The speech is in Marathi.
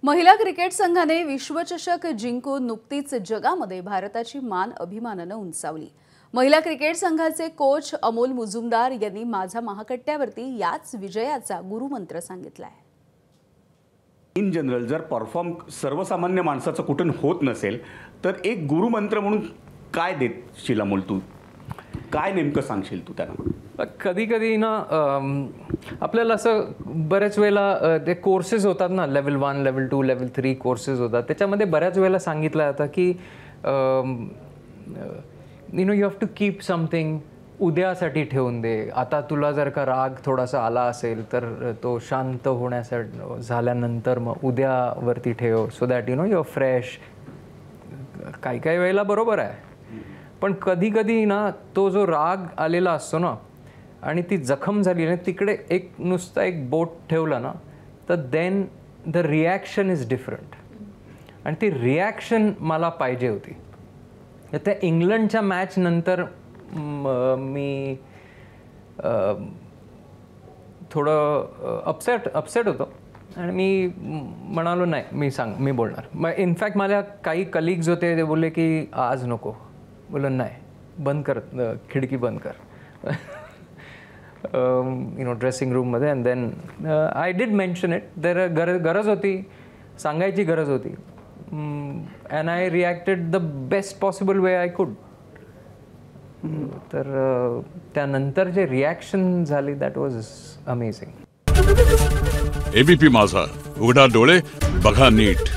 महिला क्रिकेट संघाने विश्वचषक जिंकून नुकतीच जगामध्ये भारताची मान अभिमानाने उंचावली। महिला क्रिकेट संघाचे कोच अमोल मुजुमदार यांनी माझा महाकट्ट्यावरती याच विजयाचा गुरुमंत्र सांगितलाय। इन जनरल जर परफॉर्म सर्वसामान्य माणसाचं कुठून होत नसेल तर एक गुरुमंत्र म्हणून काय देशील अमोल? तू काय नेमकं सांगशील तू त्यांना? कधी कधी ना आपल्याला असं बऱ्याच वेळेला ते कोर्सेस होतात ना, लेवल 1 लेवल 2 लेवल 3 कोर्सेस होतात, त्याच्यामध्ये बऱ्याच वेळेला सांगितलं जातं की you have to keep something उद्यासाठी ठेवून दे। आता तुला जर का राग थोडासा आला असेल तर तो शांत होण्यासाठी झाल्यानंतर मग उद्यावरती ठेव, so that you are fresh. काही वेळेला बरोबर आहे, पण कधी कधी ना तो जो राग आलेला असतो ना आणि ती जखम झाली ना, तिकडे एक नुसता एक बोट ठेवला ना तर then the reaction is different, आणि ती रिॲक्शन मला पाहिजे होती। त्या इंग्लंडच्या मॅच नंतर मी थोडं अपसेट होतो आणि मी म्हणालो नाही, मी बोलणार। मग इनफॅक्ट माझ्या काही कलिग्स होते, ते बोलले की आज नको, बोललं नाही, बंद कर, खिडकी बंद कर ड्रेसिंग रूममध्ये। And then I did mention it, there गरज होती, सांगायची गरज होती, and I reacted the best possible way I could. तर त्यानंतर जे रिॲक्शन झाली दॅट वॉज अमेझिंग। एबीपी माझा, उघडा डोळे बघा नीट।